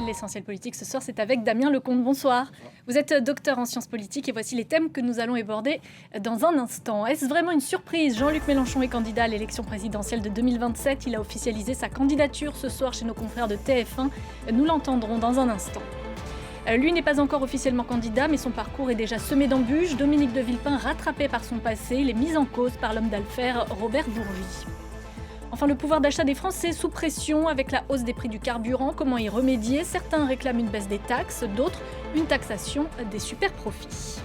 L'essentiel politique ce soir, c'est avec Damien Lecomte. Bonsoir. Vous êtes docteur en sciences politiques et voici les thèmes que nous allons aborder dans un instant. Est-ce vraiment une surprise? Jean-Luc Mélenchon est candidat à l'élection présidentielle de 2027. Il a officialisé sa candidature ce soir chez nos confrères de TF1. Nous l'entendrons dans un instant. Lui n'est pas encore officiellement candidat, mais son parcours est déjà semé d'embûches. Dominique de Villepin, rattrapé par son passé, il est mis en cause par l'homme d'affaires Robert Bourgi. Enfin, le pouvoir d'achat des Français sous pression avec la hausse des prix du carburant. Comment y remédier? Certains réclament une baisse des taxes, d'autres une taxation des super-profits.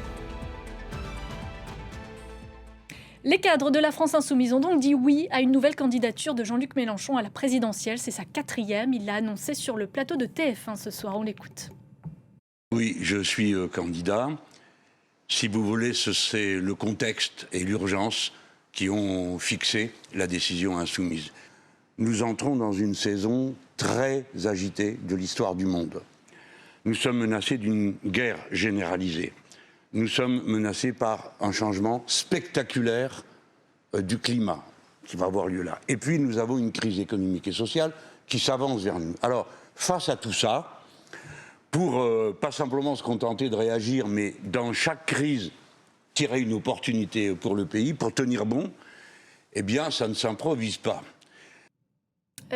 Les cadres de la France Insoumise ont donc dit oui à une nouvelle candidature de Jean-Luc Mélenchon à la présidentielle. C'est sa 4e. Il l'a annoncé sur le plateau de TF1 ce soir. On l'écoute. Oui, je suis candidat. Si vous voulez, c'est le contexte et l'urgence qui ont fixé la décision insoumise. Nous entrons dans une saison très agitée de l'histoire du monde. Nous sommes menacés d'une guerre généralisée. Nous sommes menacés par un changement spectaculaire du climat qui va avoir lieu là. Et puis nous avons une crise économique et sociale qui s'avance vers nous. Alors, face à tout ça, pour pas simplement se contenter de réagir, mais dans chaque crise, tirer une opportunité pour le pays, pour tenir bon, eh bien, ça ne s'improvise pas.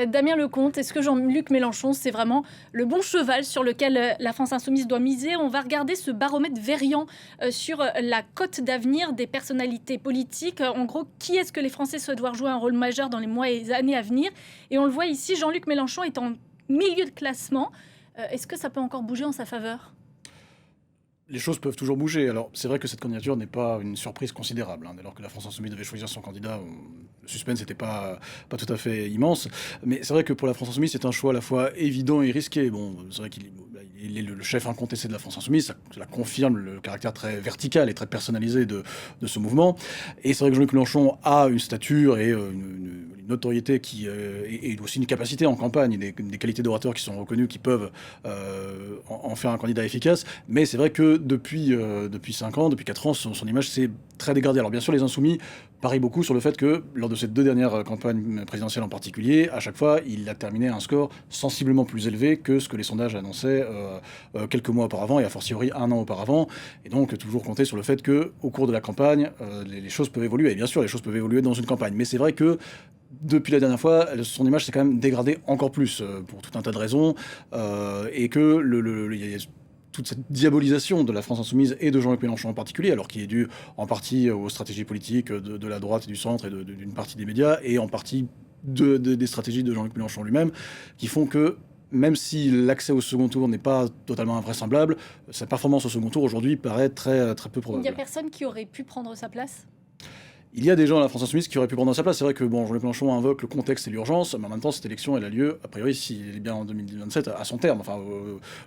Damien Lecomte, est-ce que Jean-Luc Mélenchon, c'est vraiment le bon cheval sur lequel la France Insoumise doit miser? On va regarder ce baromètre Verian sur la cote d'avenir des personnalités politiques. En gros, qui est-ce que les Français souhaitent voir jouer un rôle majeur dans les mois et les années à venir? Et on le voit ici, Jean-Luc Mélenchon est en milieu de classement. Est-ce que ça peut encore bouger en sa faveur? Les choses peuvent toujours bouger. Alors, c'est vrai que cette candidature n'est pas une surprise considérable. Dès lors que la France Insoumise devait choisir son candidat, le suspense n'était pas tout à fait immense. Mais c'est vrai que pour la France Insoumise, c'est un choix à la fois évident et risqué. Bon, c'est vrai qu'il est le chef incontesté de la France Insoumise. Cela confirme le caractère très vertical et très personnalisé de ce mouvement. Et c'est vrai que Jean-Luc Mélenchon a une stature et une notoriété et aussi une capacité en campagne, des qualités d'orateur qui sont reconnues, qui peuvent en faire un candidat efficace. Mais c'est vrai que depuis 5 ans, depuis 4 ans, son image s'est très dégradée. Alors bien sûr, les Insoumis parient beaucoup sur le fait que, lors de ces 2 dernières campagnes présidentielles en particulier, à chaque fois, il a terminé à un score sensiblement plus élevé que ce que les sondages annonçaient quelques mois auparavant, et a fortiori 1 an auparavant. Et donc, toujours compter sur le fait qu'au cours de la campagne, les choses peuvent évoluer. Et bien sûr, les choses peuvent évoluer dans une campagne. Mais c'est vrai que depuis la dernière fois, son image s'est quand même dégradée encore plus, pour tout un tas de raisons, et que il y a toute cette diabolisation de la France Insoumise et de Jean-Luc Mélenchon en particulier, alors qui est due en partie aux stratégies politiques de la droite et du centre et d'une partie des médias, et en partie des stratégies de Jean-Luc Mélenchon lui-même, qui font que, même si l'accès au second tour n'est pas totalement invraisemblable, sa performance au second tour aujourd'hui paraît très, très peu probable. Il n'y a personne qui aurait pu prendre sa place? Il y a des gens à la France Insoumise qui auraient pu prendre sa place. C'est vrai que Jean-Luc Mélenchon invoque le contexte et l'urgence, mais en même temps, cette élection, elle a lieu, a priori, s'il est bien en 2027, à son terme, enfin,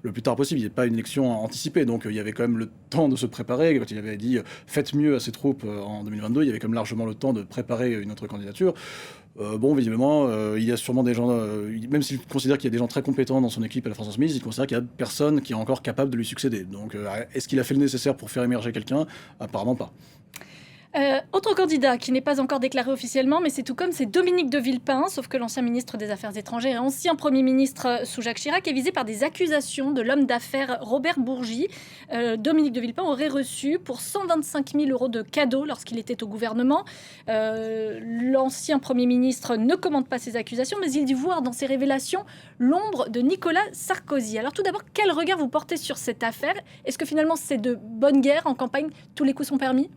le plus tard possible. Il n'y a pas une élection anticipée, donc il y avait quand même le temps de se préparer. Quand il avait dit « faites mieux à ses troupes » en 2022, il y avait quand même largement le temps de préparer une autre candidature. Visiblement, il y a sûrement des gens, même s'il considère qu'il y a des gens très compétents dans son équipe à la France Insoumise, il considère qu'il n'y a personne qui est encore capable de lui succéder. Donc, est-ce qu'il a fait le nécessaire pour faire émerger quelqu'un? Apparemment pas. Autre candidat qui n'est pas encore déclaré officiellement, mais c'est tout comme, c'est Dominique de Villepin, sauf que l'ancien ministre des Affaires étrangères et ancien Premier ministre sous Jacques Chirac est visé par des accusations de l'homme d'affaires Robert Bourgi. Dominique de Villepin aurait reçu pour 125 000 € de cadeaux lorsqu'il était au gouvernement. L'ancien Premier ministre ne commente pas ces accusations, mais il dit voir dans ces révélations l'ombre de Nicolas Sarkozy. Alors tout d'abord, quel regard vous portez sur cette affaire? Est-ce que finalement c'est de bonne guerre en campagne? Tous les coups sont permis?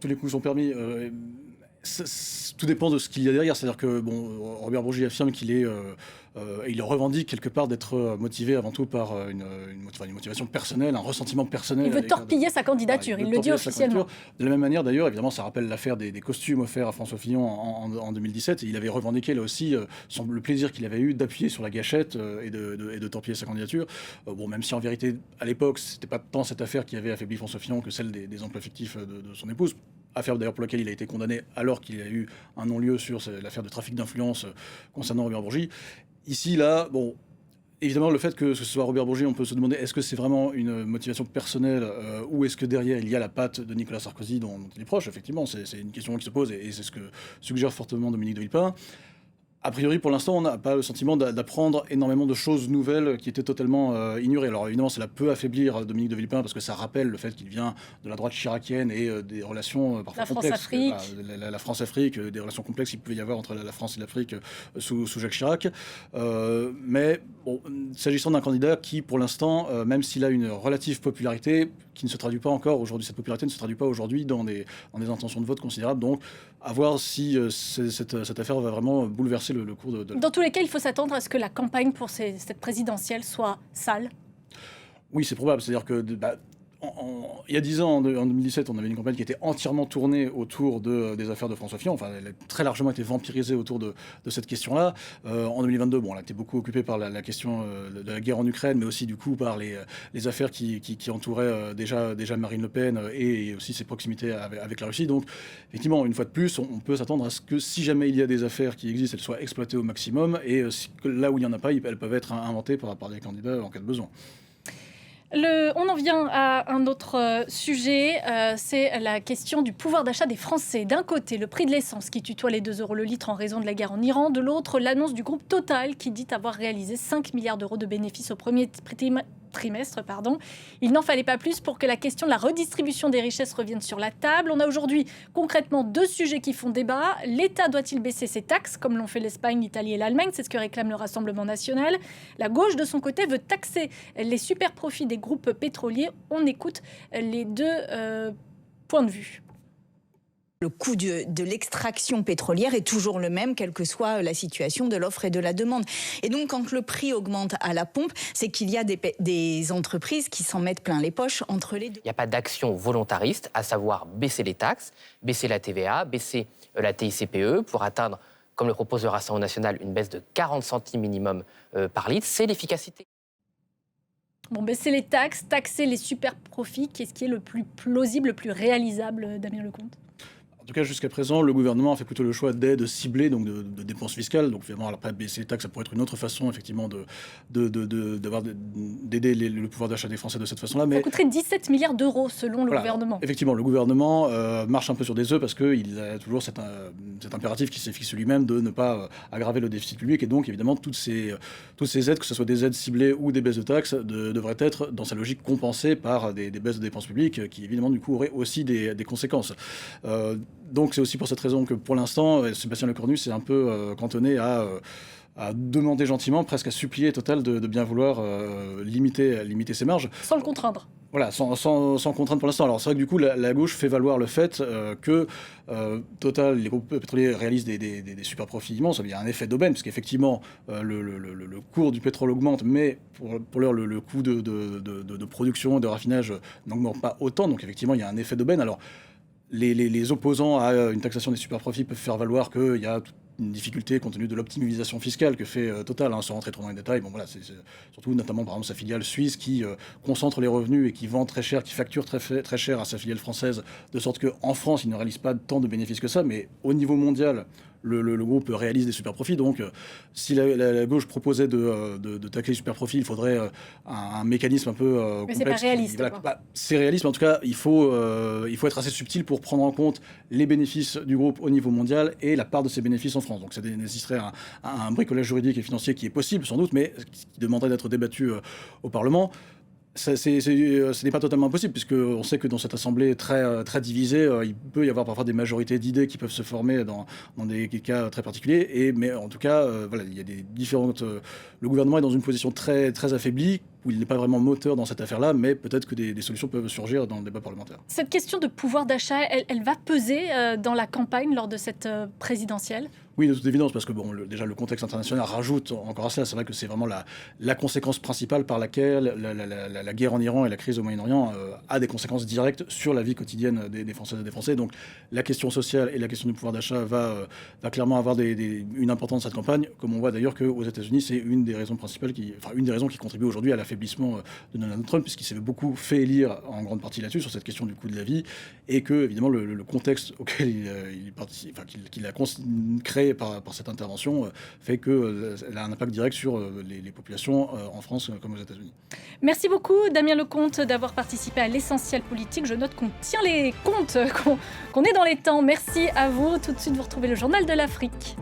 Tous les coups sont permis. Tout dépend de ce qu'il y a derrière. C'est-à-dire que Robert Bourgi affirme il revendique quelque part d'être motivé avant tout par une motivation personnelle, un ressentiment personnel. Il veut torpiller sa candidature, il le dit officiellement. De la même manière, d'ailleurs, évidemment, ça rappelle l'affaire des costumes offerts à François Fillon en 2017. Et il avait revendiqué là aussi le plaisir qu'il avait eu d'appuyer sur la gâchette et de torpiller sa candidature. Même si en vérité, à l'époque, c'était pas tant cette affaire qui avait affaibli François Fillon que celle des emplois fictifs de son épouse. Affaire d'ailleurs pour laquelle il a été condamné alors qu'il a eu un non-lieu sur l'affaire de trafic d'influence concernant Robert Bourgi. Ici, là, évidemment, le fait que ce soit Robert Bourgi, on peut se demander est-ce que c'est vraiment une motivation personnelle ou est-ce que derrière il y a la patte de Nicolas Sarkozy dont il est proche. Effectivement, c'est une question qui se pose et c'est ce que suggère fortement Dominique de Villepin. A priori, pour l'instant, on n'a pas le sentiment d'apprendre énormément de choses nouvelles qui étaient totalement ignorées. Alors évidemment, cela peut affaiblir Dominique de Villepin parce que ça rappelle le fait qu'il vient de la droite chiracienne et des relations parfois complexes. La France-Afrique, des relations complexes qu'il pouvait y avoir entre la France et l'Afrique sous Jacques Chirac. Mais bon, s'agissant d'un candidat qui, pour l'instant, même s'il a une relative popularité, qui ne se traduit pas encore aujourd'hui, cette popularité ne se traduit pas aujourd'hui dans des intentions de vote considérables. Donc, à voir si cette affaire va vraiment bouleverser le cours de... Dans tous les cas, il faut s'attendre à ce que la campagne pour cette présidentielle soit sale. Oui, c'est probable. C'est-à-dire que il y a 10 ans, en 2017, on avait une campagne qui était entièrement tournée autour des affaires de François Fillon. Enfin, elle a très largement été vampirisée autour de cette question-là. En 2022, bon, elle a été beaucoup occupée par la question de la guerre en Ukraine, mais aussi du coup par les affaires qui entouraient déjà Marine Le Pen et aussi ses proximités avec la Russie. Donc, effectivement, une fois de plus, on peut s'attendre à ce que si jamais il y a des affaires qui existent, elles soient exploitées au maximum. Et là où il n'y en a pas, elles peuvent être inventées par des candidats en cas de besoin. On en vient à un autre sujet, c'est la question du pouvoir d'achat des Français. D'un côté, le prix de l'essence qui tutoie les 2 € le litre en raison de la guerre en Iran. De l'autre, l'annonce du groupe Total qui dit avoir réalisé 5 milliards d'euros de bénéfices au premier trimestre. Il n'en fallait pas plus pour que la question de la redistribution des richesses revienne sur la table. On a aujourd'hui concrètement 2 sujets qui font débat. L'État doit-il baisser ses taxes, comme l'ont fait l'Espagne, l'Italie et l'Allemagne? C'est ce que réclame le Rassemblement national. La gauche, de son côté, veut taxer les super profits des groupes pétroliers. On écoute les 2 points de vue. Le coût de l'extraction pétrolière est toujours le même, quelle que soit la situation de l'offre et de la demande. Et donc, quand le prix augmente à la pompe, c'est qu'il y a des entreprises qui s'en mettent plein les poches entre les deux. Il n'y a pas d'action volontariste, à savoir baisser les taxes, baisser la TVA, baisser la TICPE pour atteindre, comme le propose le Rassemblement national, une baisse de 40 centimes minimum par litre. C'est l'efficacité. Bon, baisser les taxes, taxer les super profits, qu'est-ce qui est le plus plausible, le plus réalisable, Damien Lecomte? En tout cas, jusqu'à présent, le gouvernement a fait plutôt le choix d'aides ciblées, donc de dépenses fiscales. Donc, finalement, après, baisser les taxes, ça pourrait être une autre façon, effectivement, d'aider le pouvoir d'achat des Français de cette façon-là. Mais ça coûterait 17 milliards d'euros, selon le gouvernement. Effectivement, le gouvernement marche un peu sur des œufs parce qu'il a toujours cet impératif qui s'est fixé lui-même de ne pas aggraver le déficit public. Et donc, évidemment, toutes ces aides, que ce soit des aides ciblées ou des baisses de taxes, devraient être, dans sa logique, compensées par des baisses de dépenses publiques qui, évidemment, du coup, auraient aussi des conséquences. Donc c'est aussi pour cette raison que pour l'instant, Sébastien Lecornu s'est un peu cantonné à demander gentiment, presque à supplier Total de bien vouloir limiter ses marges. Sans le contraindre. Voilà, sans contrainte pour l'instant. Alors c'est vrai que du coup, la gauche fait valoir le fait que Total, les groupes pétroliers réalisent des super profits immenses. Il y a un effet d'aubaine, parce qu'effectivement, le cours du pétrole augmente, mais pour l'heure, le coût de production, de raffinage n'augmente pas autant. Donc effectivement, il y a un effet d'aubaine. Alors, les opposants à une taxation des super-profits peuvent faire valoir qu'il y a une difficulté compte tenu de l'optimisation fiscale que fait Total, sans rentrer trop dans les détails. Bon, voilà, c'est surtout notamment par exemple sa filiale suisse qui concentre les revenus et qui vend très cher, qui facture très cher à sa filiale française, de sorte qu'en France, il ne réalise pas tant de bénéfices que ça, mais au niveau mondial, le groupe réalise des super profits. Donc, si la gauche proposait de taxer les super profits, il faudrait un mécanisme un peu complexe. Mais c'est pas réaliste. C'est réaliste, mais en tout cas, il faut être assez subtil pour prendre en compte les bénéfices du groupe au niveau mondial et la part de ces bénéfices en France. Donc, ça nécessiterait un bricolage juridique et financier qui est possible, sans doute, mais qui demanderait d'être débattu au Parlement. Ce n'est pas totalement impossible, puisqu'on sait que dans cette assemblée très divisée, il peut y avoir parfois des majorités d'idées qui peuvent se former dans des cas très particuliers. Mais en tout cas, voilà, il y a des différentes. Le gouvernement est dans une position très affaiblie, où il n'est pas vraiment moteur dans cette affaire-là, mais peut-être que des solutions peuvent surgir dans le débat parlementaire. Cette question de pouvoir d'achat, elle va peser dans la campagne lors de cette présidentielle ? Oui, de toute évidence, parce que déjà le contexte international rajoute encore à cela. C'est vrai que c'est vraiment la conséquence principale par laquelle la guerre en Iran et la crise au Moyen-Orient a des conséquences directes sur la vie quotidienne des Françaises et des Français. Donc la question sociale et la question du pouvoir d'achat va clairement avoir une importance dans cette campagne, comme on voit d'ailleurs qu'aux États-Unis, c'est une des raisons principales, une des raisons qui contribue aujourd'hui à l'affaiblissement de Donald Trump, puisqu'il s'est beaucoup fait élire en grande partie là-dessus, sur cette question du coût de la vie, et que évidemment le contexte auquel il participe, qu'il a créé par cette intervention fait qu'elle a un impact direct sur les populations en France comme aux États-Unis. Merci beaucoup Damien Lecomte d'avoir participé à l'Essentiel Politique. Je note qu'on tient les comptes, qu'on est dans les temps. Merci à vous. Tout de suite, vous retrouvez le Journal de l'Afrique.